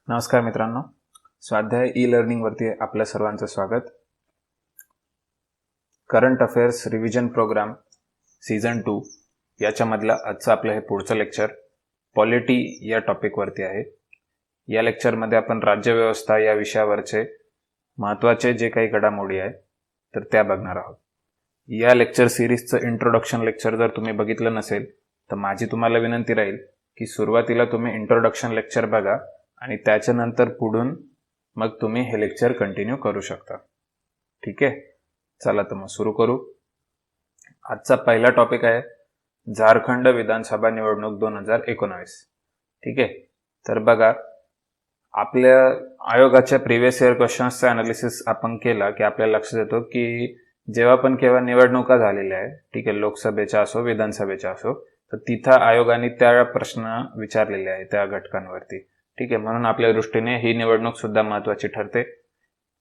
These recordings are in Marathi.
नमस्कार मित्रांनो, स्वाध्याय ई लर्निंग वरती आपल्या सर्वांचं स्वागत. Current affairs revision programme season 2 याच्यामधलं आजचं आपलं हे पुढचं लेक्चर पॉलिटी या टॉपिकवरती आहे. या लेक्चरमध्ये आपण राज्यव्यवस्था या विषयावरचे महत्त्वाचे जे काही घडामोडी आहे तर त्या बघणार आहोत. या लेक्चर सिरीजचं इंट्रोडक्शन लेक्चर जर तुम्ही बघितलं नसेल तर माझी तुम्हाला विनंती राहील की सुरुवातीला तुम्ही इंट्रोडक्शन लेक्चर बघा आणि त्याच्यानंतर पुढून मग तुम्ही हे लेक्चर कंटिन्यू करू शकता. ठीक आहे, चला तर मग सुरू करू. आजचा पहिला टॉपिक आहे झारखंड विधानसभा निवडणूक 2019. ठीक आहे, तर बघा आपल्या आयोगाच्या प्रिव्हियस इयर क्वेश्चन्सचा अनालिसिस आपण केला की आपल्याला लक्षात येतो की जेव्हा पण केव्हा निवडणुका झालेल्या आहे, ठीक आहे, लोकसभेच्या असो विधानसभेच्या असो, तर तिथं आयोगाने त्या प्रश्न विचारलेले आहे त्या घटकांवरती. ठीक आहे, म्हणून आपल्या दृष्टीने ही निवडणूक सुद्धा महत्त्वाची ठरते.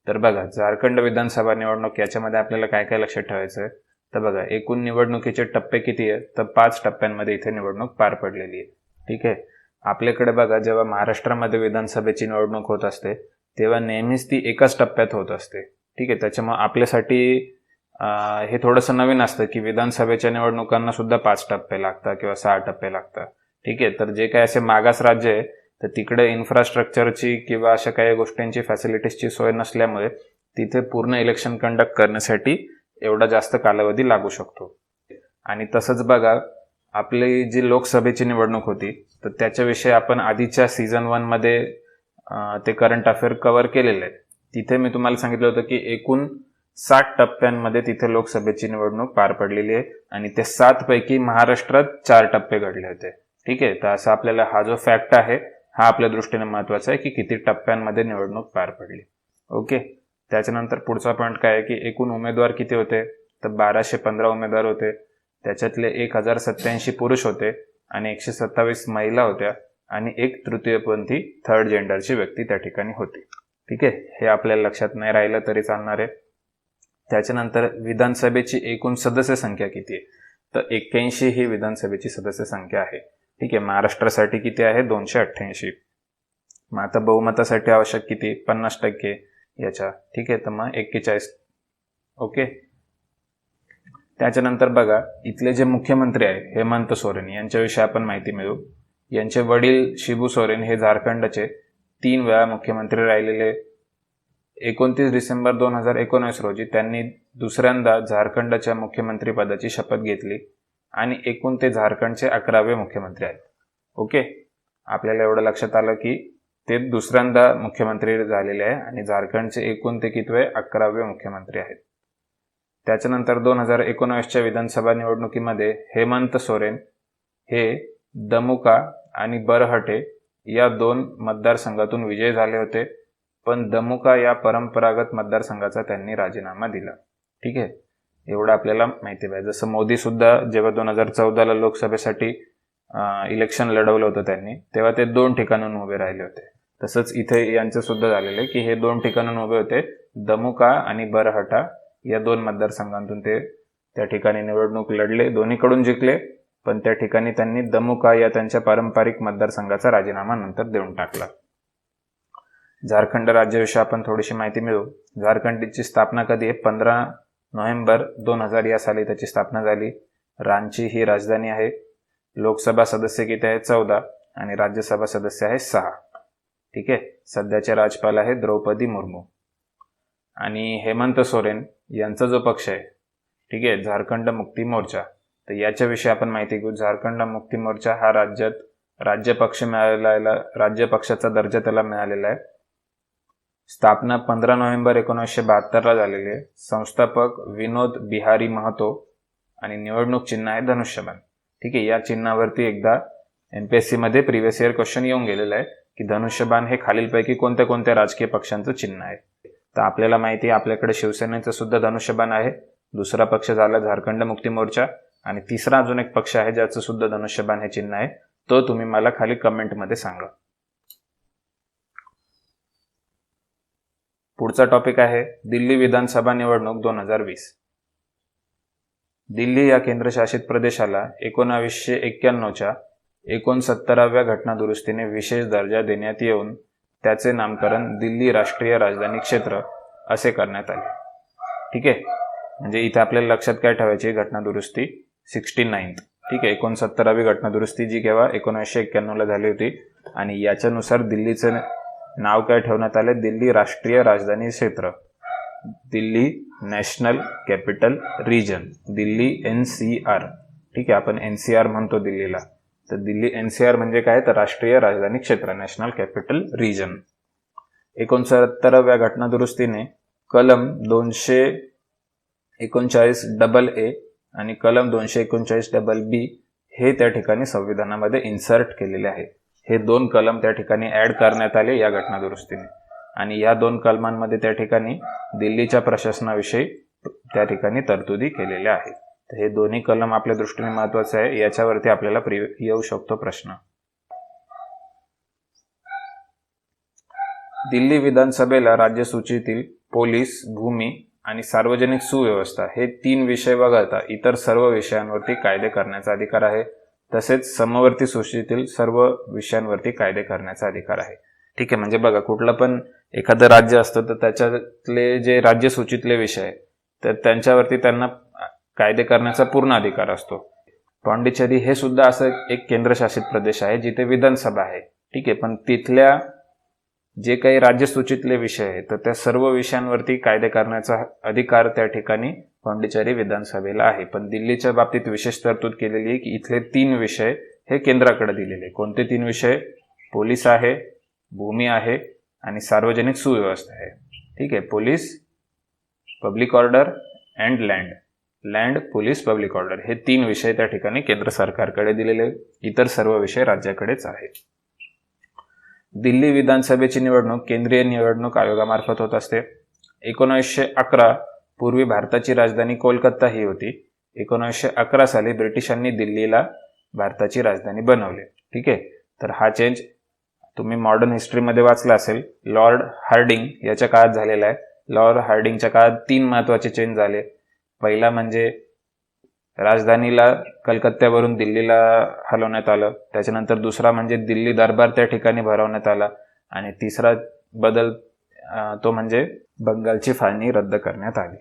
तर बघा झारखंड विधानसभा निवडणूक याच्यामध्ये आपल्याला काय काय लक्षात ठेवायचं आहे. तर बघा एकूण निवडणुकीचे टप्पे किती आहे, तर 5 टप्प्यांमध्ये इथे निवडणूक पार पडलेली आहे. ठीक आहे, आपल्याकडे बघा जेव्हा महाराष्ट्रामध्ये विधानसभेची निवडणूक होत असते तेव्हा नेहमीच ती एकाच टप्प्यात होत असते. ठीक आहे, त्याच्यामुळे आपल्यासाठी हे थोडंसं नवीन असतं की विधानसभेच्या निवडणुकांना सुद्धा 5 टप्पे लागतात किंवा 6 टप्पे लागतात. ठीक आहे, तर जे काही असे मागास राज्य आहे तर तिकडे इन्फ्रास्ट्रक्चरची किंवा अशा काही गोष्टींची फॅसिलिटीजची सोय नसल्यामुळे तिथे पूर्ण इलेक्शन कंडक्ट करण्यासाठी एवढा जास्त कालावधी लागू शकतो. आणि तसंच बघा आपली जी लोकसभेची निवडणूक होती तर त्याच्याविषयी आपण आधीच्या सीझन 1 मध्ये ते करंट अफेअर कव्हर केलेले आहे. तिथे मी तुम्हाला सांगितलं होतं की एकूण 60 टप्प्यांमध्ये तिथे लोकसभेची निवडणूक पार पडलेली आहे आणि ते 7 पैकी महाराष्ट्रात 4 टप्पे घडले होते. ठीक आहे, तर असं आपल्याला हा जो फॅक्ट आहे हा आपल्या दृष्टीने महत्वाचा आहे की किती टप्प्यांमध्ये निवडणूक पार पडली. ओके, त्याच्यानंतर पुढचा पॉईंट काय आहे की एकूण उमेदवार किती होते, तर 1215 उमेदवार होते. त्याच्यातले 1087 पुरुष होते आणि 127 महिला होत्या आणि 1 तृतीयपंथी थर्ड जेंडरची व्यक्ती त्या ठिकाणी होती. ठीक आहे, हे आपल्याला लक्षात नाही राहिलं तरी चालणार आहे. त्याच्यानंतर विधानसभेची एकूण सदस्य संख्या किती आहे, तर 81 ही विधानसभेची सदस्य संख्या आहे. ठीक आहे, महाराष्ट्रासाठी किती आहे, 288. मग आता बहुमतासाठी आवश्यक किती, 50% याच्या. ठीक आहे, तर मग 41. ओके, त्याच्यानंतर बघा इथले जे मुख्यमंत्री आहे हेमंत सोरेन यांच्याविषयी आपण माहिती मिळवू. यांचे वडील शिबू सोरेन हे झारखंडचे 3 वेळा मुख्यमंत्री राहिलेले. 29 डिसेंबर 2019 रोजी त्यांनी दुसऱ्यांदा झारखंडच्या मुख्यमंत्री पदाची शपथ घेतली आणि एकूण ते झारखंडचे 11वे मुख्यमंत्री आहेत. ओके, आपल्याला एवढं लक्षात आलं की ते दुसऱ्यांदा मुख्यमंत्री झालेले आहे आणि झारखंडचे एकूण ते कितवे 11वे मुख्यमंत्री आहेत. त्याच्यानंतर 2019च्या विधानसभा निवडणुकीमध्ये हेमंत सोरेन हे दमुका आणि बरहटे या 2 मतदारसंघातून विजयी झाले होते, पण दमुका या परंपरागत मतदारसंघाचा त्यांनी राजीनामा दिला. ठीक आहे, एवढं आपल्याला माहिती पाहिजे. जसं मोदी सुद्धा जेव्हा 2014ला लोकसभेसाठी इलेक्शन लढवलं होतं त्यांनी, तेव्हा ते 2 ठिकाणून उभे राहिले होते. तसंच इथे यांचं सुद्धा झालेलं आहे की हे 2 ठिकाणून उभे होते, दमुका आणि बरहटा या 2 मतदारसंघांतून ते त्या ठिकाणी निवडणूक लढले, दोन्हीकडून जिंकले, पण त्या ठिकाणी त्यांनी दमुका या त्यांच्या पारंपरिक मतदारसंघाचा राजीनामा नंतर देऊन टाकला. झारखंड राज्याविषयी आपण थोडीशी माहिती मिळवू. झारखंडची स्थापना कधी आहे, 15 नोव्हेंबर 2000 या साली त्याची स्थापना झाली. रांची ही राजधानी आहे. लोकसभा सदस्य किती आहे, 14 आणि राज्यसभा सदस्य आहे 6. ठीक आहे, सध्याचे राज्यपाल आहे द्रौपदी मुर्मू. आणि हेमंत सोरेन यांचा जो पक्ष आहे, ठीक आहे, झारखंड मुक्ती मोर्चा, तर याच्याविषयी आपण माहिती घेऊ. झारखंड मुक्ती मोर्चा हा राज्यात राज्य पक्ष मिळालेला, राज्य पक्षाचा दर्जा त्याला मिळालेला आहे. स्थापना 15 नोव्हेंबर 1972ला झालेली आहे. संस्थापक विनोद बिहारी महतो आणि निवडणूक चिन्ह आहे धनुष्यबाण. ठीक आहे, या चिन्हावरती एकदा MPSC मध्ये प्रिव्हियस इयर क्वेश्चन येऊन गेलेला आहे की धनुष्यबाण हे खालीलपैकी कोणत्या कोणत्या राजकीय पक्षांचं चिन्ह आहे. तर आपल्याला माहिती आहे आपल्याकडे शिवसेनेचं सुद्धा धनुष्यबाण आहे. दुसरा पक्ष झाला झारखंड मुक्ती मोर्चा आणि तिसरा अजून एक पक्ष आहे ज्याचं सुद्धा धनुष्यबाण हे चिन्ह आहे. तो तुम्ही मला खाली कमेंटमध्ये सांगा. पुढचा टॉपिक आहे दिल्ली विधानसभा निवडणूक 2020. दिल्ली या केंद्रशासित प्रदेशाला 1991च्या 69व्या घटनादुरुस्तीने विशेष दर्जा देण्यात येऊन त्याचे नामकरण दिल्ली राष्ट्रीय राजधानी क्षेत्र असे करण्यात आले. ठीक आहे, म्हणजे इथे आपल्याला लक्षात काय ठेवायची, घटना दुरुस्ती 69. ठीक आहे, 69वी घटना दुरुस्ती जी केव्हा 1991ला झाली होती. आणि याच्यानुसार दिल्लीचं नाव काय ठेवण्यात आले, दिल्ली राष्ट्रीय राजधानी क्षेत्र, Delhi national capital region, Delhi NCR. ठीक आहे, आपण NCR म्हणतो दिल्लीला, तर दिल्ली NCR म्हणजे काय, तर राष्ट्रीय राजधानी क्षेत्र, नॅशनल कॅपिटल रिजन. 69व्या घटना दुरुस्तीने कलम 239AA आणि कलम 239BB हे त्या ठिकाणी संविधानामध्ये इन्सर्ट केलेले आहे. हे 2 कलम त्या ठिकाणी ऍड करण्यात आले या घटना दुरुस्तीने. आणि या 2 कलमांमध्ये त्या ठिकाणी दिल्लीच्या प्रशासनाविषयी त्या ठिकाणी तरतुदी केलेल्या आहेत. तर हे दोन्ही कलम आपल्या दृष्टीने महत्वाचे आहे, याच्यावरती आपल्याला येऊ शकतो प्रश्न. दिल्ली विधानसभेला राज्यसूचीतील पोलीस, भूमी आणि सार्वजनिक सुव्यवस्था हे 3 विषय वगळता इतर सर्व विषयांवरती कायदे करण्याचा अधिकार आहे. तसेच समवर्ती सूचीतील सर्व विषयांवरती कायदे करण्याचा अधिकार आहे. ठीक आहे, म्हणजे बघा, कुठलं पण एखादं राज्य असतं तर त्याच्यातले जे राज्यसूचीतले विषय तर त्यांच्यावरती त्यांना कायदे करण्याचा पूर्ण अधिकार असतो. पांडिचेरी हे सुद्धा असं एक केंद्रशासित प्रदेश आहे जिथे विधानसभा आहे. ठीक आहे, पण तिथल्या जे काही राज्यसूचीतले विषय आहेत तर त्या सर्व विषयांवरती कायदे करण्याचा अधिकार त्या ठिकाणी पांडिचेरी विधानसभेला आहे. पण दिल्लीच्या बाबतीत विशेष तरतूद केलेली आहे की इथले 3 विषय हे केंद्राकडे दिलेले. कोणते 3 विषय, पोलीस आहे, भूमी आहे आणि सार्वजनिक सुव्यवस्था आहे. ठीक आहे, police, public order and land, land, police, public order हे 3 विषय त्या ठिकाणी केंद्र सरकारकडे दिलेले. इतर सर्व विषय राज्याकडेच आहेत. दिल्ली विधानसभेची निवडणूक केंद्रीय निवडणूक आयोगामार्फत होत असते. 1911 पूर्वी भारताची राजधानी कोलकाता ही होती. 1911 साली ब्रिटिशांनी दिल्लीला भारताची राजधानी बनवली. ठीक आहे, तर हा चेंज तुम्ही मॉडर्न हिस्ट्रीमध्ये वाचला असेल. लॉर्ड हार्डिंग याच्या काळात झालेला आहे. लॉर्ड हार्डिंगच्या काळात 3 महत्वाचे चेंज झाले. पहिला म्हणजे राजधानीला कलकत्त्यावरून दिल्लीला हलवण्यात आलं. त्याच्यानंतर दुसरा म्हणजे दिल्ली दरबार त्या ठिकाणी भरवण्यात आला. आणि तिसरा बदल तो म्हणजे बंगालची फाळणी रद्द करण्यात आली.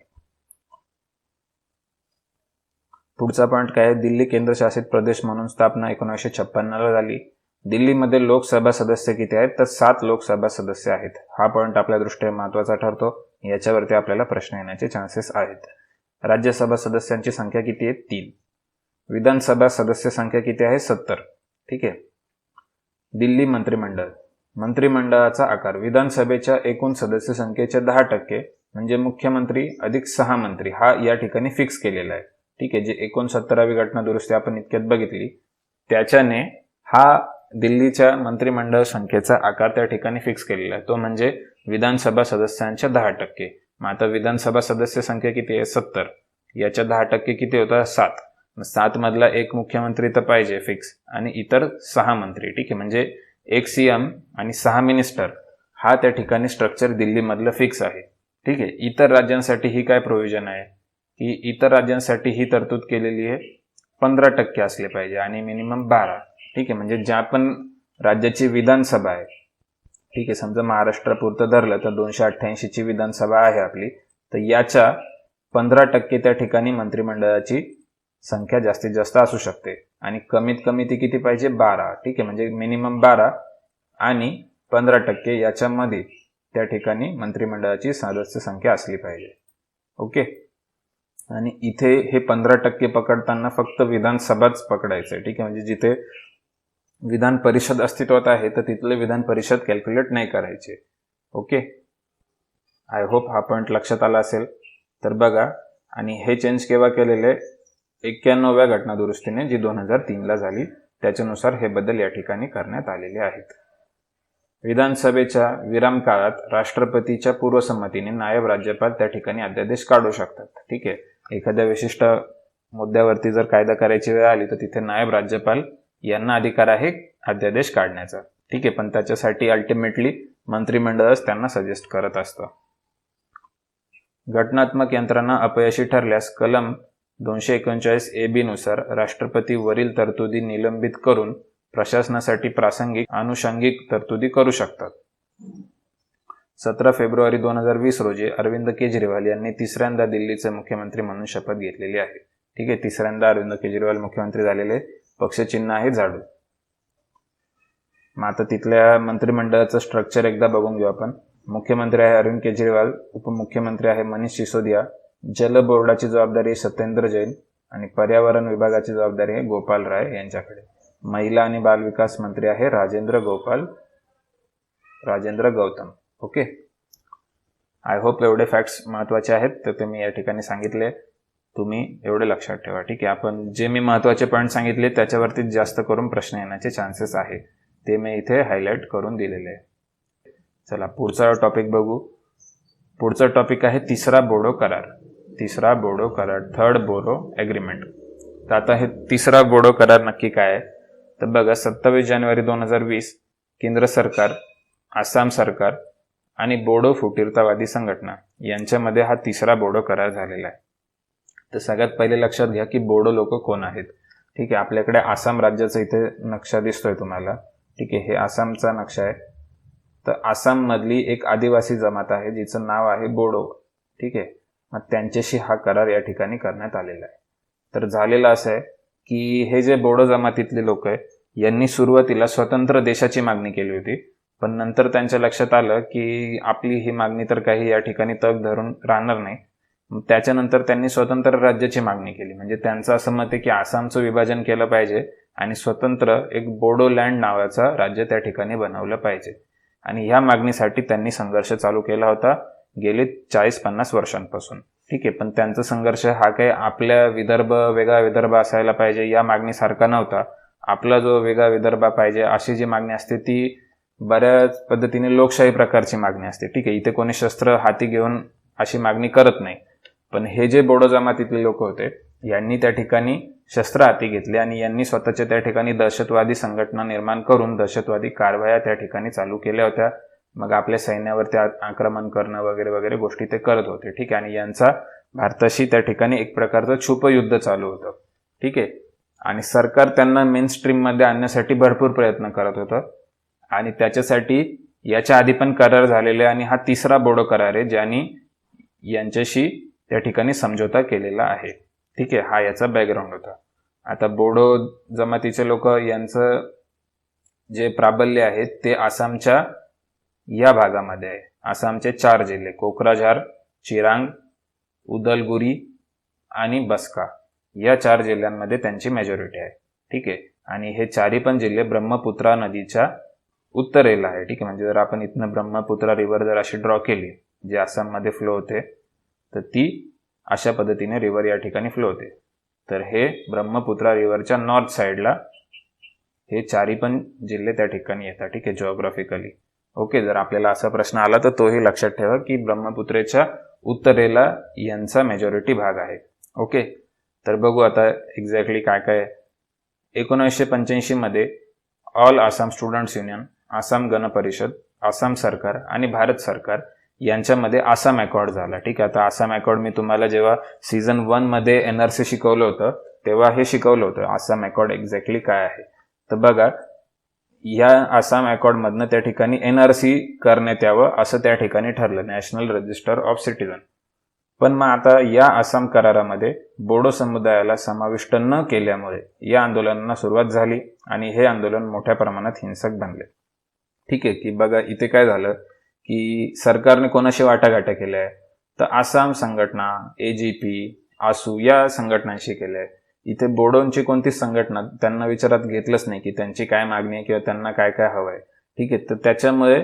पुढचा पॉइंट काय, दिल्ली केंद्रशासित प्रदेश म्हणून स्थापना 1956ला झाली. दिल्लीमध्ये लोकसभा सदस्य किती आहेत, तर 7 लोकसभा सदस्य आहेत. हा पॉइंट आपल्या दृष्टीने महत्वाचा ठरतो. याच्यावरती आपल्याला प्रश्न येण्याचे चान्सेस आहेत. राज्यसभा सदस्यांची संख्या किती आहे, 3. विधानसभा सदस्य संख्या किती आहे, 70. ठीक आहे. दिल्ली मंत्रिमंडळ, मंत्रिमंडळाचा आकार विधानसभेच्या एकूण सदस्य संख्येच्या 10% म्हणजे मुख्यमंत्री अधिक 6 मंत्री हा या ठिकाणी फिक्स केलेला आहे. ठीक आहे, जे 69वी घटना दुरुस्ती आपण इतक्यात बघितली त्याच्याने हा दिल्लीच्या मंत्रिमंडळ संख्येचा आकार त्या ठिकाणी फिक्स केलेला आहे. तो म्हणजे विधानसभा सदस्यांच्या 10%. मग आता विधानसभा सदस्य संख्या किती आहे, 70. याच्या 10% किती होता, 7. 7 मधला एक मुख्यमंत्री तर पाहिजे फिक्स आणि इतर 6 मंत्री. ठीक आहे, म्हणजे 1 CM आणि 6 मिनिस्टर हा त्या ठिकाणी स्ट्रक्चर दिल्लीमधलं फिक्स आहे. ठीक आहे. इतर राज्यांसाठी ही काय प्रोव्हिजन आहे की इतर राज्यांसाठी ही तरतूद केलेली आहे 15% असले पाहिजे आणि मिनिमम 12. ठीक आहे, म्हणजे ज्या पण राज्याची विधानसभा आहे, ठीक आहे, समजा महाराष्ट्रापुरतं धरलं तर 288 ची विधानसभा आहे आपली, तर याच्या 15% त्या ठिकाणी मंत्रिमंडळाची संख्या जास्तीत जास्त असू शकते आणि कमीत कमी ती किती पाहिजे, 12. ठीक आहे, म्हणजे मिनिमम 12 आणि 15% याच्यामध्ये त्या ठिकाणी मंत्रिमंडळाची सदस्य संख्या असली पाहिजे. ओके, आणि इथे हे 15% पकडताना फक्त विधानसभाच पकडायचं. ठीक आहे, म्हणजे जिथे विधान परिषद अस्तित्वात आहे तर तिथले विधान परिषद कॅल्क्युलेट नाही करायचे. ओके, आय होप हा पॉइंट लक्षात आला असेल. तर बघा, आणि हे चेंज केव्हा केलेले, 91व्या घटना दुरुस्तीने जी 2003ला झाली त्याच्यानुसार हे बदल या ठिकाणी करण्यात आलेले आहेत. विधानसभेच्या विराम काळात राष्ट्रपतीच्या पूर्वसंमतीने नायब राज्यपाल त्या ठिकाणी अध्यादेश काढू शकतात. ठीक आहे, एखाद्या विशिष्ट मुद्द्यावरती जर कायदा करायची वेळ आली तर तिथे नायब राज्यपाल यांना अधिकार आहे अध्यादेश काढण्याचा. ठीक आहे, पण त्याच्यासाठी अल्टिमेटली मंत्रिमंडळच त्यांना सजेस्ट करत असतं. घटनात्मक यंत्रणा अपयशी ठरल्यास कलम 239AB नुसार राष्ट्रपती वरील तरतुदी निलंबित करून प्रशासनासाठी प्रासंगिक अनुषंगिक तरतुदी करू शकतात. 17 फेब्रुवारी 2020 रोजी अरविंद केजरीवाल यांनी तिसऱ्यांदा दिल्लीचे मुख्यमंत्री म्हणून शपथ घेतलेली आहे. ठीक आहे, तिसऱ्यांदा अरविंद केजरीवाल मुख्यमंत्री झालेले. पक्षचिन्ह आहे झाडू. मग आता तिथल्या मंत्रिमंडळाचं स्ट्रक्चर एकदा बघून घेऊ आपण. मुख्यमंत्री आहे अरविंद केजरीवाल, उपमुख्यमंत्री आहे मनीष सिसोदिया, जल बोर्डाची जबाबदारी सत्येंद्र जैन आणि पर्यावरण विभागाची जबाबदारी आहे गोपाल राय यांच्याकडे. महिला आणि बाल विकास मंत्री आहे Rajendra Gautam. Okay, I hope एवढे फॅक्ट्स महत्त्वाचे आहेत तर ते मी या ठिकाणी सांगितले, तुम्ही एवढे लक्षात ठेवा. ठीक आहे, आपण जे मी महत्त्वाचे पॉईंट सांगितले त्याच्यावरती जास्त करून प्रश्न येण्याचे चान्सेस आहे, ते मी इथे हायलाईट करून दिलेले आहे. चला पुढचा टॉपिक बघू. पुढचा टॉपिक आहे तिसरा बोडो करार. Third Bodo agreement. तर आता हे तिसरा बोडो करार नक्की काय आहे तर बघा, 27 जानेवारी 2020 केंद्र सरकार, आसाम सरकार आणि बोडो फुटीरतावादी संघटना यांच्यामध्ये हा तिसरा बोडो करार झालेला आहे. तर सगळ्यात पहिले लक्षात घ्या की बोडो लोक कोण आहेत. ठीक आहे, आपल्याकडे आसाम राज्याचा इथे नक्षा दिसतोय तुम्हाला. ठीक आहे, हे आसामचा नक्षा आहे. तर आसाममधली एक आदिवासी जमात आहे जिचं नाव आहे बोडो. ठीक आहे, मग त्यांच्याशी हा करार या ठिकाणी करण्यात आलेला आहे. तर झालेलं असं आहे की हे जे बोडो जमातीतले लोक आहे यांनी सुरुवातीला स्वतंत्र देशाची मागणी केली होती, पण नंतर त्यांच्या लक्षात आलं की आपली ही मागणी तर काही या ठिकाणी तग धरून राहणार नाही. त्याच्यानंतर त्यांनी स्वतंत्र राज्याची मागणी केली. म्हणजे त्यांचं असं मत आहे की आसामचं विभाजन केलं पाहिजे आणि स्वतंत्र एक बोडोलँड नावाचा राज्य त्या ठिकाणी बनवलं पाहिजे. आणि ह्या मागणीसाठी त्यांनी संघर्ष चालू केला होता गेले 40-50 वर्षांपासून. ठीक आहे, पण त्यांचा संघर्ष हा काही आपल्या वेगळा विदर्भ असायला पाहिजे या मागणीसारखा नव्हता. आपला जो वेगळा विदर्भ पाहिजे अशी जी मागणी असते ती बऱ्याच पद्धतीने लोकशाही प्रकारची मागणी असते. ठीक आहे, इथे कोणी शस्त्र हाती घेऊन अशी मागणी करत नाही. पण हे जे बोडो जमातीतले लोक होते यांनी त्या ठिकाणी शस्त्र हाती घेतले आणि यांनी स्वतःच्या त्या ठिकाणी दहशतवादी संघटना निर्माण करून दहशतवादी कारवाया त्या ठिकाणी चालू केल्या होत्या. मग आपल्या सैन्यावरती आक्रमण करणं वगैरे वगैरे गोष्टी ते करत होते. ठीक आहे, आणि यांचा भारताशी त्या ठिकाणी एक प्रकारचं छुप युद्ध चालू होतं. ठीक आहे, आणि सरकार त्यांना मेन स्ट्रीम मध्ये आणण्यासाठी भरपूर प्रयत्न करत होतं आणि त्याच्यासाठी याच्या आधी पण करार झालेले आणि हा तिसरा बोडो करार आहे ज्यांनी यांच्याशी त्या ठिकाणी समझोता केलेला आहे. ठीक आहे, हा याचा बॅकग्राऊंड होता. आता बोडो जमातीचे लोक यांचं जे प्राबल्य आहे ते आसामच्या या भागामध्ये आहे. आसामचे 4 जिल्हे कोकराझार, चिरांग, उदलगुरी आणि बस्का या 4 जिल्ह्यांमध्ये त्यांची मेजॉरिटी आहे. ठीक आहे, आणि हे 4ही पण जिल्हे ब्रह्मपुत्रा नदीच्या उत्तरेला आहे. ठीक आहे, म्हणजे जर आपण इथनं ब्रह्मपुत्रा रिव्हर जर अशी ड्रॉ केली जे आसाममध्ये फ्लो होते तर ती अशा पद्धतीने रिव्हर या ठिकाणी फ्लो होते. तर हे ब्रह्मपुत्रा रिव्हरच्या नॉर्थ साईडला हे 4ही पण जिल्हे त्या ठिकाणी येतात. ठीक आहे, जिओग्राफिकली. ओके, जर आपल्याला असा प्रश्न आला तर तोही लक्षात ठेवा की ब्रह्मपुत्रेच्या उत्तरेला यांचा मेजॉरिटी भाग आहे. ओके, तर बघू आता एक्झॅक्टली काय काय. 1985 मध्ये all Assam students union, Assam Gana Parishad, Assam सरकार आणि भारत सरकार यांच्यामध्ये आसाम अकॉर्ड झाला. ठीक आहे, आता आसाम अकॉर्ड मी तुम्हाला जेव्हा सीझन 1 मध्ये NRC शिकवलं होतं तेव्हा हे शिकवलं होतं आसाम अकॉर्ड एक्झॅक्टली काय आहे. तर बघा, या आसाम अकॉर्ड मधनं त्या ठिकाणी NRC करण्यात यावं असं त्या ठिकाणी ठरलं, नॅशनल रजिस्टर ऑफ सिटीजन. पण मग आता या आसाम करारामध्ये बोडो समुदायाला समाविष्ट न केल्यामुळे या आंदोलनांना सुरुवात झाली आणि हे आंदोलन मोठ्या प्रमाणात हिंसक बनले. ठीक आहे, की बघा इथे काय झालं की सरकारने कोणाशी वाटाघाट्या केल्या आहे तर आसाम संघटना, AGP, ASU या संघटनांशी केल्या आहे. इथे बोडोंची कोणतीच संघटना त्यांना विचारात घेतलंच नाही की त्यांची काय मागणी आहे किंवा त्यांना काय काय हवं आहे. ठीक आहे, तर त्याच्यामुळे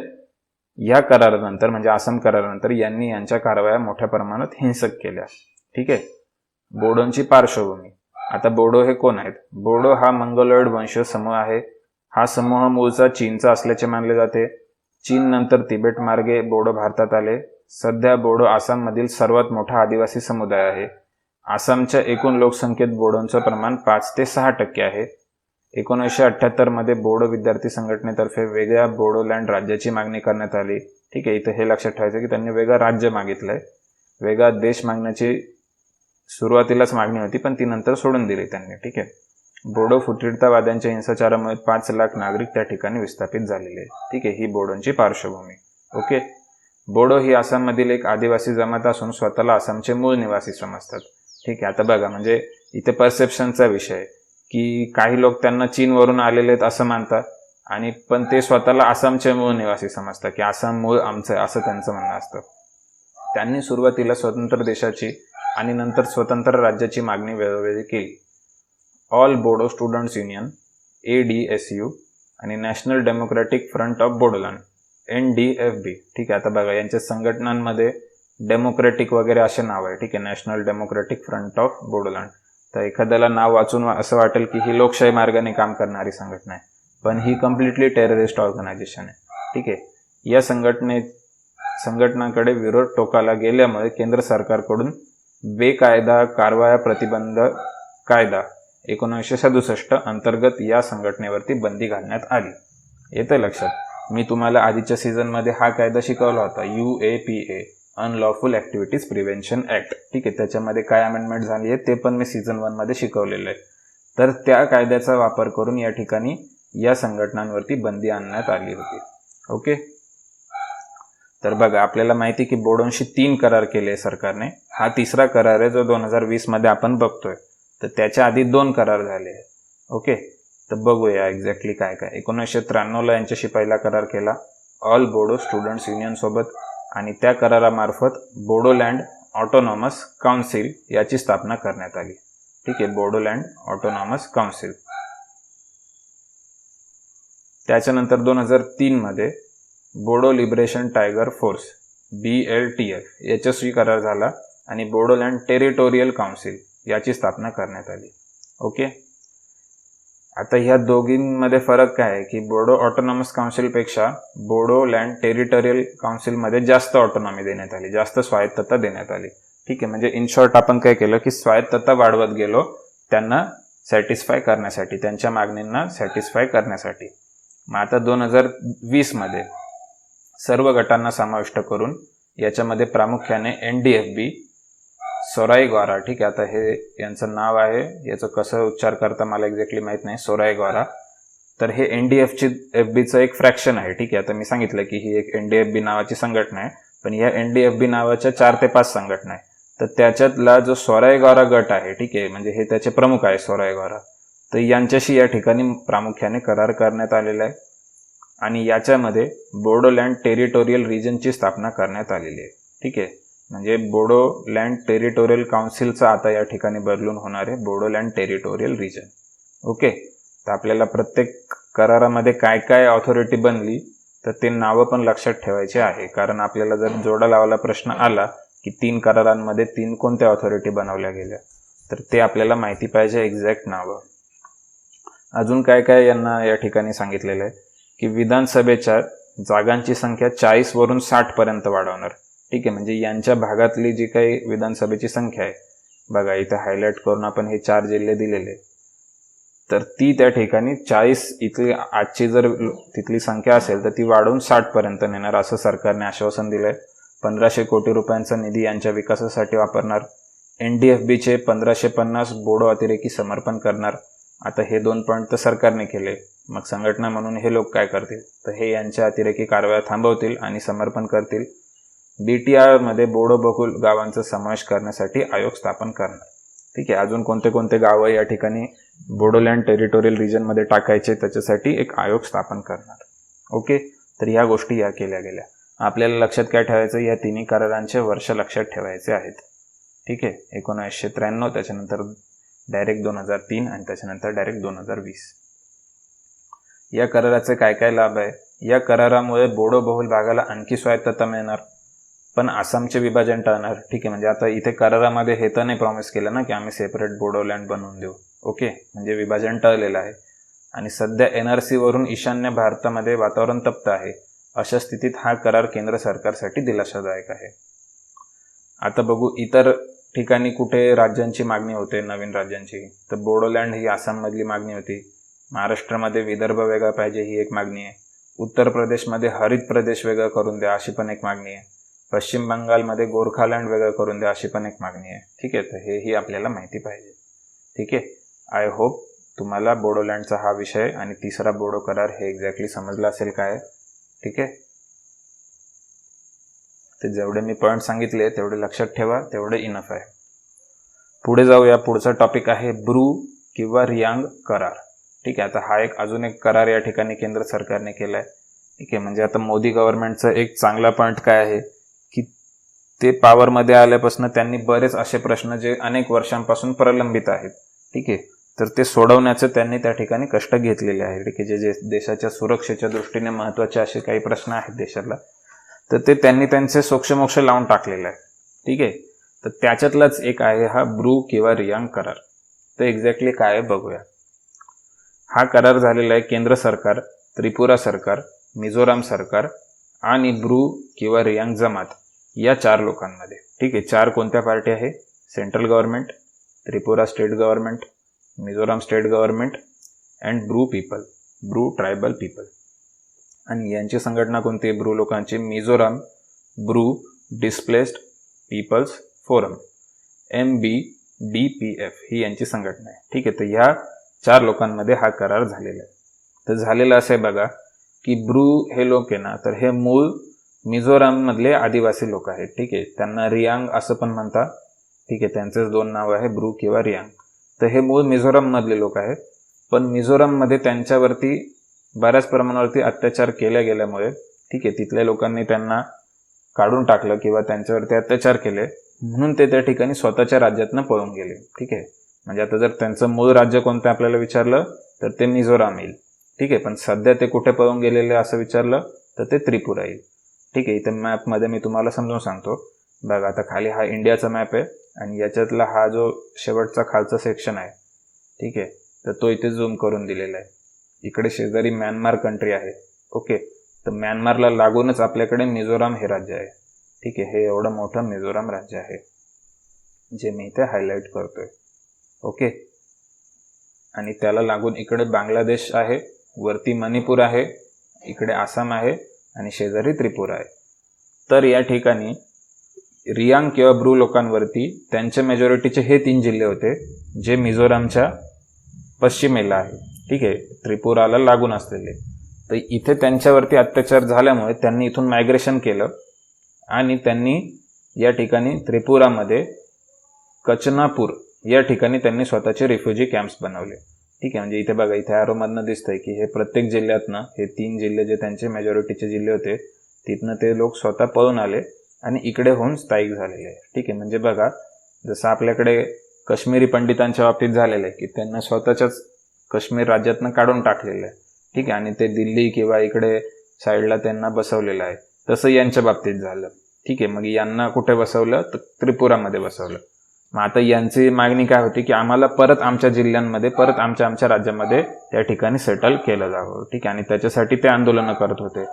या करारानंतर म्हणजे आसाम करारानंतर यांनी यांच्या कारवाया मोठ्या प्रमाणात हिंसक केल्या. ठीक आहे, बोडोंची पार्श्वभूमी. आता बोडो हे कोण आहेत? बोडो हा मंगोलॉइड वंशीय समूह आहे. हा समूह मूळचा चीनचा असल्याचे मानले जाते. चीन नंतर तिबेट मार्गे बोडो भारतात आले. सध्या बोडो आसाममधील सर्वात मोठा आदिवासी समुदाय आहे. आसामच्या एकूण लोकसंख्येत बोडोंचं प्रमाण 5 ते 6% आहे. 1978 मध्ये बोडो विद्यार्थी संघटनेतर्फे वेगळ्या बोडोलँड राज्याची मागणी करण्यात आली. ठीक आहे, इथे हे लक्षात ठेवायचं की त्यांनी वेगळं राज्य मागितलंय. वेगळा देश मागण्याची सुरुवातीलाच मागणी होती पण ती नंतर सोडून दिली त्यांनी. ठीक आहे, बोडो फुटीरतावाद्यांच्या हिंसाचारामुळे 5 लाख नागरिक त्या ठिकाणी विस्थापित झालेले आहेत. ठीक आहे, ही बोडोंची पार्श्वभूमी. ओके. बोडो ही आसाममधील एक आदिवासी जमात असून स्वतःला आसामचे मूळ निवासी समजतात. ठीक आहे, आता बघा म्हणजे इथे परसेप्शनचा विषय की काही लोक त्यांना चीनवरून आलेले आहेत असं मानतात आणि पण ते स्वतःला आसामचे मूळ निवासी समजतात की आसाम मूळ आमचं आहे असं त्यांचं म्हणणं असतं. त्यांनी सुरुवातीला स्वतंत्र देशाची आणि नंतर स्वतंत्र राज्याची मागणी वेळोवेळी केली. All Bodo students union ADSU आणि national democratic front of Bodoland NDFB. ठीक आहे, आता बघा यांच्या संघटनांमध्ये डेमोक्रॅटिक वगैरे असे नाव आहे. ठीक आहे, national democratic front of Bodoland. तर एखाद्याला नाव वाचून असं वाटेल की ही लोकशाही मार्गाने काम करणारी संघटना आहे, पण ही कम्प्लिटली टेररिस्ट ऑर्गनायझेशन आहे. ठीक आहे, या संघटनाकडे विरोध टोकाला गेल्यामुळे केंद्र सरकारकडून बेकायदा कारवाया प्रतिबंध कायदा 1967 अंतर्गत या संघटनेवरती बंदी घालण्यात आली. येतं लक्षात? मी तुम्हाला आधीच्या सीझनमध्ये हा कायदा शिकवला होता, UAPA unlawful activities prevention act. ठीक आहे, त्याच्यामध्ये काय अमेंडमेंट झाली आहे ते पण मी सीझन 1 मध्ये शिकवलेलं आहे. तर त्या कायद्याचा वापर करून या ठिकाणी या संघटनांवरती बंदी आणण्यात आली होती. ओके. तर बघा आपल्याला माहिती की बोडोंशी 3 करार केले सरकारने. हा तिसरा करार आहे जो 2020 मध्ये आपण बघतोय. तर त्याच्या आधी 2 करार झाले. ओके, तर बघूया एक्झॅक्टली काय काय. 1993ला यांच्याशी पहिला करार केला ऑल बोडो स्टुडंट्स युनियन सोबत आणि त्या करारामार्फत बोडोलँड ऑटोनॉमस काउन्सिल याची स्थापना करण्यात आली. ठीक आहे, बोडोलँड ऑटोनॉमस काउन्सिल. त्याच्यानंतर 2003 मध्ये Bodo liberation tiger force BLTF याच्याशी करार झाला आणि बोडोलँड टेरिटोरियल काउन्सिल याची स्थापना करण्यात आली. ओके, आता ह्या दोघींमध्ये फरक काय आहे की बोडो ऑटोनॉमस काउन्सिलपेक्षा बोडोलँड टेरिटोरियल काउन्सिलमध्ये जास्त ऑटोनॉमी देण्यात आली, जास्त स्वायत्तता देण्यात आली. ठीक आहे, म्हणजे इन शॉर्ट आपण काय केलं की स्वायत्तता वाढवत गेलो त्यांना सॅटिस्फाय करण्यासाठी, त्यांच्या मागणींना सॅटिस्फाय करण्यासाठी. मग आता 2020 मध्ये सर्व गटांना समाविष्ट करून याच्यामध्ये प्रामुख्याने NDFB सोराईग्वारा. ठीक आहे, आता हे यांचं नाव आहे, याचं कसं उच्चार करता मला एक्झॅक्टली माहित नाही, सोराईग्वारा. तर हे NDFBचं एक फ्रॅक्शन आहे. ठीक आहे, आता मी सांगितलं की ही एक NDFB नावाची संघटना आहे, पण या NDFB नावाच्या 4 ते 5 संघटना आहे. तर त्याच्यातला जो सोराईग्वारा गट आहे, ठीक आहे, म्हणजे हे त्याचे प्रमुख आहे सोराईग्वारा, तर यांच्याशी या ठिकाणी प्रामुख्याने करार करण्यात आलेला आहे आणि याच्यामध्ये बोडोलँड टेरिटोरियल रिजनची स्थापना करण्यात आलेली आहे. ठीक आहे, म्हणजे बोडोलँड टेरिटोरियल काउन्सिलचा आता या ठिकाणी बदलून होणार आहे बोडोलँड टेरिटोरियल रिजन. ओके, तर आपल्याला प्रत्येक करारामध्ये काय काय ऑथॉरिटी बनली तर ते नावं पण लक्षात ठेवायचे आहे, कारण आपल्याला जर जोडा लावायला प्रश्न आला की 3 करारांमध्ये 3 कोणत्या ऑथॉरिटी बनवल्या गेल्या तर ते आपल्याला माहिती पाहिजे एक्झॅक्ट नावं. अजून काय काय यांना या ठिकाणी सांगितलेलं आहे की विधानसभेच्या जागांची संख्या 40 वरून 60 पर्यंत वाढवणार. ठीक आहे, म्हणजे यांच्या भागातली जी काही विधानसभेची संख्या आहे, बघा इथे हायलाइट करून आपण हे 4 जिल्हे दिलेले, तर ती त्या ठिकाणी 40 इथली आजची जर तिथली संख्या असेल तर ती वाढवून 60 पर्यंत नेणार असं सरकारने आश्वासन दिलंय. 1500 कोटी रुपयांचा निधी यांच्या विकासासाठी वापरणार. NDFBचे 1550 बोडो अतिरेकी समर्पण करणार. आता हे 2 पॉईंट तर सरकारने केले, मग संघटना म्हणून हे लोक काय करतील तर हे यांच्या अतिरेकी कारवाया थांबवतील आणि समर्पण करतील. BTR मध्ये बोडो बहुल गावांचा समावेश करण्यासाठी आयोग स्थापन करणार. ठीक आहे, अजून कोणते कोणते गावं या ठिकाणी बोडोलँड टेरिटोरियल रिजन मध्ये टाकायचे त्याच्यासाठी एक आयोग स्थापन करणार. ओके, तर ह्या गोष्टी या केल्या गेल्या. आपल्याला लक्षात काय ठेवायचं, या 3 करारांचे वर्ष लक्षात ठेवायचे आहेत. ठीक आहे, 1993, त्याच्यानंतर डायरेक्ट 2003 आणि त्याच्यानंतर डायरेक्ट 2020. या कराराचे काय काय लाभ आहे? या करारामुळे बोडो बहुल भागाला आणखी स्वायत्तता मिळणार, पण आसामचे विभाजन टाळणार. ठीक आहे, म्हणजे आता इथे करारामध्ये हे तर नाही प्रॉमिस केलं ना की आम्ही सेपरेट बोडोलँड बनवून देऊ. ओके, म्हणजे विभाजन टळलेलं आहे. आणि सध्या NRC वरून ईशान्य भारतामध्ये वातावरण तप्त आहे. अशा स्थितीत हा करार केंद्र सरकारसाठी दिलासादायक आहे. आता बघू इतर ठिकाणी कुठे राज्यांची मागणी होते, नवीन राज्यांची. तर बोडोलँड ही आसाममधली मागणी होती. महाराष्ट्रामध्ये विदर्भ वेगळा पाहिजे ही एक मागणी आहे. उत्तर प्रदेशमध्ये हरित प्रदेश वेगळं करून द्या अशी पण एक मागणी आहे. पश्चिम बंगालमध्ये गोरखालँड वेगळं करून द्या अशी पण एक मागणी आहे. ठीक आहे, तर हेही आपल्याला माहिती पाहिजे. ठीक आहे, आय होप तुम्हाला बोडोलँडचा हा विषय आणि तिसरा बोडो करार हे एक्झॅक्टली समजलं असेल काय. ठीक आहे, ते जेवढे मी पॉईंट सांगितले तेवढे लक्षात ठेवा, तेवढे इनफ आहे. पुढे जाऊया. पुढचा टॉपिक आहे ब्रू किंवा रियांग करार. ठीक आहे, आता हा अजून एक करार या ठिकाणी केंद्र सरकारने केलाय. ठीक आहे, म्हणजे आता मोदी गव्हर्नमेंटचा एक चांगला पॉईंट काय आहे की ते पॉवरमध्ये आल्यापासून त्यांनी बरेच असे प्रश्न जे अनेक वर्षांपासून प्रलंबित आहेत, ठीक आहे, तर ते सोडवण्याचं त्यांनी त्या ठिकाणी कष्ट घेतलेले आहे. ठीक आहे, जे देशाच्या सुरक्षेच्या दृष्टीने महत्त्वाचे असे काही प्रश्न आहेत देशाला, तर ते त्यांनी त्यांचे सोक्षमोक्ष लावून टाकलेले आहे. ठीक आहे, तर त्याच्यातलाच एक आहे हा ब्रू किंवा रियांग करार. तर एक्झॅक्टली काय आहे बघूया. हा करार झालेला आहे केंद्र सरकार, त्रिपुरा सरकार, मिझोराम सरकार आणि ब्रू किंवा रियांग जमात या 4 लोकांमध्ये. ठीक आहे, 4 कोणत्या पार्टी आहे? Central government, Tripura state government, Mizoram state government and Bru people, Bru tribal people. आणि यांची संघटना कोणती आहे ब्रू लोकांची? Mizoram Bru displaced people's forum, MBDPF ही यांची संघटना आहे. ठीक आहे, तर ह्या 4 लोकांमध्ये हा करार झालेला आहे. तर झालेला असं आहे बघा की ब्रू हे लोक आहे ना, तर हे मूळ मिझोराम मधले आदिवासी लोक आहेत. ठीक आहे, त्यांना रियांग असं पण म्हणतात. ठीक आहे, त्यांचेच 2 नाव आहे, ब्रू किंवा रियांग. तर हे मूळ मिझोराम मधले लोक आहेत, पण मिझोराम मध्ये त्यांच्यावरती बऱ्याच प्रमाणावरती अत्याचार केल्या गेल्यामुळे, ठीक आहे, तिथल्या लोकांनी त्यांना काढून टाकलं किंवा त्यांच्यावरती अत्याचार केले, म्हणून ते त्या ठिकाणी स्वतःच्या राज्यातनं पळून गेले. ठीक आहे, म्हणजे आता जर त्यांचं मूळ राज्य कोणतं आपल्याला विचारलं तर ते मिझोराम येईल. ठीक आहे, पण सध्या ते कुठे पळून गेलेले असं विचारलं तर ते त्रिपुरा येईल. ठीक आहे, इथं मॅपमध्ये मी तुम्हाला समजून सांगतो बघा. आता खाली हा इंडियाचा मॅप आहे आणि याच्यातला हा जो शेवटचा खालचा सेक्शन आहे, ठीक आहे, तर तो इथे झूम करून दिलेला आहे. इकडे शेजारी म्यानमार कंट्री आहे. ओके, तर म्यानमारला लागूनच आपल्याकडे मिझोराम हे राज्य आहे. ठीक आहे, हे एवढं मोठं मिझोराम राज्य आहे जे मी इथे हायलाईट करतोय. ओके, आणि त्याला लागून इकडे बांगलादेश आहे, वरती मणिपूर आहे, इकडे आसाम आहे आणि शेजारी त्रिपुरा आहे. तर या ठिकाणी रियांग किंवा ब्रू लोकांवरती त्यांच्या मेजॉरिटीचे हे 3 जिल्हे होते जे मिझोरामच्या पश्चिमेला आहे. ठीक आहे, त्रिपुराला लागून असलेले. तर इथे त्यांच्यावरती अत्याचार झाल्यामुळे त्यांनी इथून मायग्रेशन केलं आणि त्यांनी या ठिकाणी त्रिपुरामध्ये कचनापूर या ठिकाणी त्यांनी स्वतःचे रिफ्युजी कॅम्प्स बनवले. ठीक आहे, म्हणजे इथे बघा, इथे ॲरोमधनं दिसतंय की हे प्रत्येक जिल्ह्यातनं हे 3 जिल्हे जे त्यांचे मेजॉरिटीचे जिल्हे होते तिथनं ते लोक स्वतः पळून आले आणि इकडे होऊन स्थायिक झालेले आहे. ठीक आहे, म्हणजे बघा, जसं आपल्याकडे काश्मीरी पंडितांच्या बाबतीत झालेलं आहे की त्यांना स्वतःच्याच काश्मीर राज्यातनं काढून टाकलेलं आहे. ठीक आहे, आणि ते दिल्ली किंवा इकडे साईडला त्यांना बसवलेलं आहे. तसं यांच्या बाबतीत झालं. ठीक आहे, मग यांना कुठे बसवलं तर त्रिपुरामध्ये बसवलं. मग आता यांची मागणी काय होती की आम्हाला परत आमच्या जिल्ह्यांमध्ये, परत आमच्या राज्यामध्ये त्या ठिकाणी सेटल केलं जावं. ठीक आहे, आणि त्याच्यासाठी ते आंदोलनं करत होते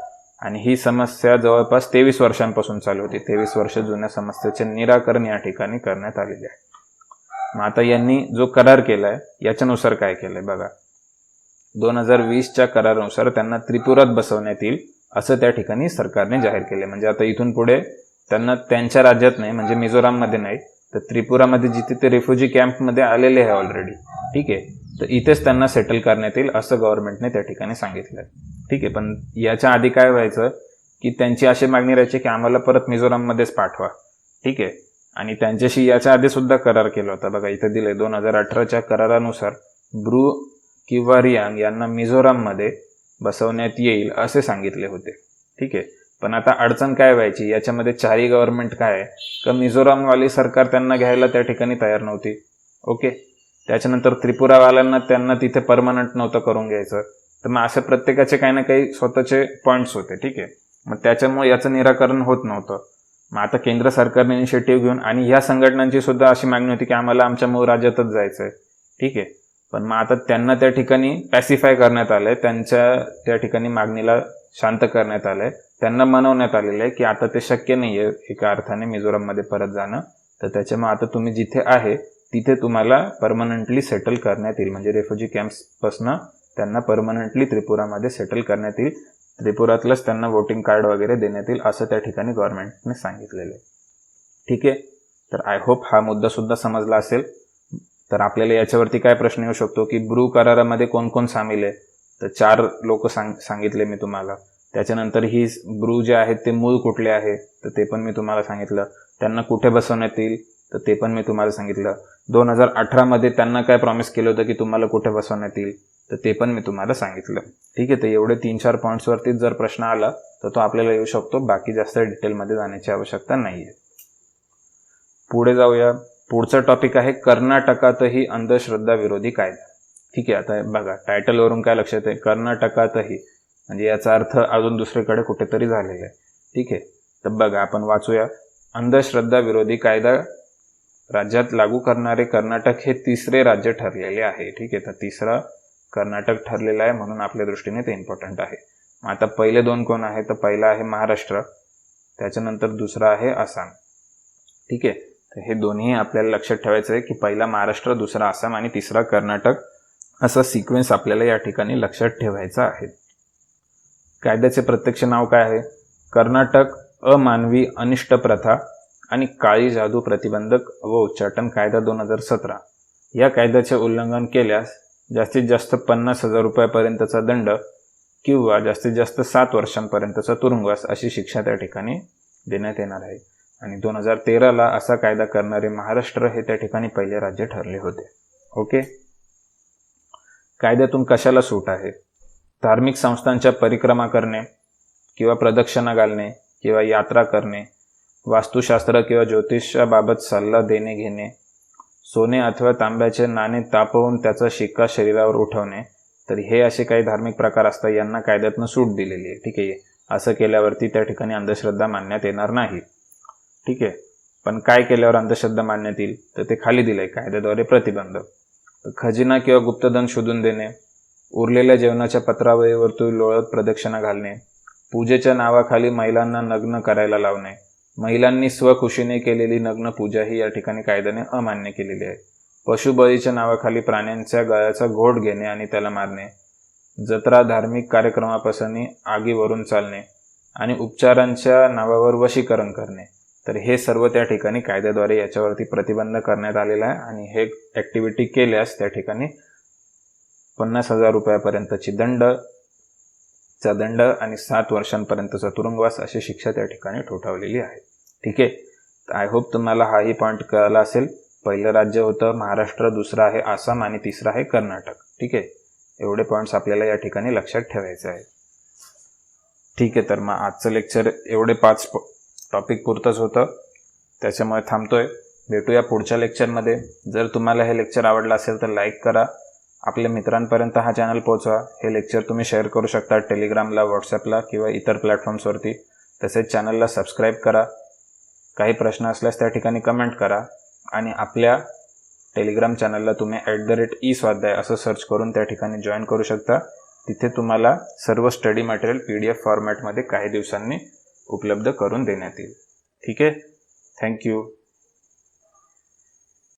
आणि ही समस्या जवळपास 23 वर्षांपासून चालू होती. 23 वर्ष जुन्या समस्येचे निराकरण या ठिकाणी करण्यात आलेले आहे. मग आता यांनी जो करार केलाय याच्यानुसार काय केलंय बघा. 2020च्या करारानुसार त्यांना त्रिपुरात बसवण्यात येईल असं त्या ठिकाणी सरकारने जाहीर केले. म्हणजे आता इथून पुढे त्यांना त्यांच्या राज्यात नाही, म्हणजे मिझोराममध्ये नाही, तर त्रिपुरामध्ये जिथे ते रिफ्युजी कॅम्पमध्ये आलेले आहे ऑलरेडी. ठीक आहे, तर इथेच त्यांना सेटल करण्यात येईल असं गव्हर्नमेंटने त्या ठिकाणी सांगितलं. ठीक आहे, पण याच्या आधी काय व्हायचं की त्यांची अशी मागणी राहायची की आम्हाला परत मिझोराममध्येच पाठवा. ठीक आहे, आणि त्यांच्याशी याच्या आधी सुद्धा करार केला होता. बघा इथे दिले 2018च्या करारानुसार ब्रू किंवा रियांग यांना मिझोराममध्ये बसवण्यात येईल असे सांगितले होते. ठीक आहे, पण आता अडचण काय व्हायची याच्यामध्ये, 4ही गव्हर्नमेंट काय आहे का मिझोरामवाली सरकार त्यांना घ्यायला त्या ठिकाणी तयार नव्हती. ओके, त्याच्यानंतर त्रिपुरावाल्यांना त्यांना तिथे परमनंट नव्हतं करून घ्यायचं. तर मग अशा प्रत्येकाचे काही ना काही स्वतःचे पॉईंट्स होते. ठीक आहे, मग त्याच्यामुळे याचं निराकरण होत नव्हतं. मग आता केंद्र सरकारने इनिशिएटिव्ह घेऊन, आणि ह्या संघटनांची सुद्धा अशी मागणी होती की आम्हाला आमच्या मूळ राज्यातच जायचं आहे. ठीक आहे, पण मग आता त्यांना त्या ठिकाणी पॅसिफाय करण्यात आलंय, त्यांच्या त्या ठिकाणी मागणीला शांत करण्यात आलंय, त्यांना मनवण्यात आलेलं आहे की आता ते शक्य नाहीये एका अर्थाने मिझोराममध्ये परत जाणं. तर त्याच्यामुळे आता तुम्ही जिथे आहे तिथे तुम्हाला परमनंटली सेटल करण्यात येईल. म्हणजे रेफ्युजी कॅम्प्सपासनं त्यांना परमनंटली त्रिपुरामध्ये सेटल करण्यात येईल. त्रिपुरातलंच त्यांना वोटिंग कार्ड वगैरे देण्यात येईल असं त्या ठिकाणी गव्हर्नमेंटने सांगितलेलं आहे. ठीक आहे, तर आय होप हा मुद्दा सुद्धा समजला असेल. तर आपल्याला याच्यावरती काय प्रश्न येऊ शकतो की ब्रू करारामध्ये कोण कोण सामील आहे, तर 4 लोक सांगितले मी तुम्हाला. त्याच्यानंतर ही ब्रू जे आहेत ते मूळ कुठले आहे, तर ते पण मी तुम्हाला सांगितलं. त्यांना कुठे बसवण्यात येईल, तर ते पण मी तुम्हाला सांगितलं. 2018 मध्ये त्यांना काय प्रॉमिस केलं होतं की तुम्हाला कुठे बसवण्यात येईल, तर ते पण मी तुम्हाला सांगितलं. ठीक आहे, तर एवढे 3-4 पॉईंट्सवरतीच जर प्रश्न आला तर तो आपल्याला येऊ शकतो, बाकी जास्त डिटेलमध्ये जाण्याची आवश्यकता नाहीये. पुढे जाऊया. पुढचा टॉपिक आहे कर्नाटकातही अंधश्रद्धा विरोधी कायदा. ठीक आहे, आता बघा टायटलवरून काय लक्षात आहे, कर्नाटकातही, म्हणजे याचा अर्थ अजून दुसरीकडे कुठेतरी झालेला आहे. ठीक आहे, तर बघा आपण वाचूया. अंधश्रद्धा विरोधी कायदा राज्यात लागू करणारे कर्नाटक हे 3रे राज्य ठरलेले आहे. ठीक आहे, तर 3रा कर्नाटक ठरलेला आहे, म्हणून आपल्या दृष्टीने ते इम्पॉर्टंट आहे. आता पहिले 2 कोण आहे, तर पहिला आहे महाराष्ट्र, त्याच्यानंतर दुसरा आहे आसाम. ठीक आहे, तर हे दोन्ही आपल्याला लक्षात ठेवायचं आहे की पहिला महाराष्ट्र, दुसरा आसाम आणि तिसरा कर्नाटक, असा सिक्वेन्स आपल्याला या ठिकाणी लक्षात ठेवायचा आहे. कायद्याचे प्रत्यक्ष नाव काय आहे, कर्नाटक अमानवी अनिष्ट प्रथा आणि काळी जादू प्रतिबंधक व उच्चाटन कायदा 2017. या कायद्याचे उल्लंघन केल्यास जास्तीत जास्त 50,000 रुपयापर्यंतचा दंड किंवा जास्तीत जास्त 7 वर्षांपर्यंतचा तुरुंगवास अशी शिक्षा त्या ठिकाणी देण्यात येणार आहे. आणि 2013ला असा कायदा करणारे महाराष्ट्र हे त्या ठिकाणी पहिले राज्य ठरले होते. ओके, कायद्यातून कशाला सूट आहे, धार्मिक संस्थांच्या परिक्रमा करणे किंवा प्रदक्षिणा घालणे किंवा यात्रा करणे, वास्तुशास्त्र किंवा ज्योतिषाबाबत सल्ला देणे घेणे, सोने अथवा तांब्याचे नाणे तापवून त्याचा शिक्का शरीरावर उठवणे, तर हे असे काही धार्मिक प्रकार असतात, यांना कायद्यातून सूट दिलेली आहे. ठीक आहे, असं केल्यावरती त्या ठिकाणी अंधश्रद्धा मानण्यात येणार नाही. ठीक आहे, पण काय केल्यावर अंधश्रद्धा मानण्यात येईल, तर ते खाली दिलंय कायद्याद्वारे प्रतिबंध. खजिना किंवा गुप्तधन शोधून देणे, उरलेल्या जेवणाच्या पत्रावळीवरती लोळत प्रदक्षिणा घालणे, पूजेच्या नावाखाली महिलांना नग्न करायला लावणे, महिलांनी स्वखुशीने केलेली नग्न पूजा ही या ठिकाणी कायद्याने अमान्य केलेली आहे. पशुबळीच्या नावाखाली प्राण्यांच्या गळ्याचा घोट घेणे आणि त्याला मारणे, जत्रा धार्मिक कार्यक्रमापासून आगीवरून चालणे आणि उपचारांच्या नावावर वशीकरण करणे, तर हे सर्व त्या ठिकाणी कायद्याद्वारे याच्यावरती प्रतिबंध करण्यात आलेला आहे. आणि हे ॲक्टिव्हिटी केल्यास त्या ठिकाणी 50,000 रुपयापर्यंतची दंड आणि 7 वर्षांपर्यंतचा तुरुंगवास अशी शिक्षा त्या ठिकाणी ठोठावलेली आहे. ठीक आहे, तर आय होप तुम्हाला हाही पॉईंट कळला असेल. पहिलं राज्य होतं महाराष्ट्र, दुसरं आहे आसाम आणि तिसरं आहे कर्नाटक. ठीक आहे, एवढे पॉईंट्स आपल्याला या ठिकाणी लक्षात ठेवायचे आहे. ठीक आहे, तर मग आजचं लेक्चर एवढे 5 टॉपिक पुरतंच होतं, त्याच्यामुळे थांबतोय. भेटूया पुढच्या लेक्चरमध्ये. जर तुम्हाला हे लेक्चर आवडलं असेल तर लाईक करा, आपल्या मित्रांपर्यंत हा चॅनल पोहोचवा. हे लेक्चर तुम्ही शेअर करू शकता टेलिग्रामला, व्हॉट्सॲपला किंवा इतर प्लॅटफॉर्म्सवरती. तसेच चॅनलला सबस्क्राईब करा. काही प्रश्न असल्यास त्या ठिकाणी कमेंट करा आणि आपल्या टेलिग्राम चॅनलला तुम्ही @e-स्वाध्याय असं सर्च करून त्या ठिकाणी जॉईन करू शकता. तिथे तुम्हाला सर्व स्टडी मटेरियल PDF फॉर्मॅटमध्ये काही दिवसांनी उपलब्ध करून देण्यात येईल. ठीक आहे, थँक्यू.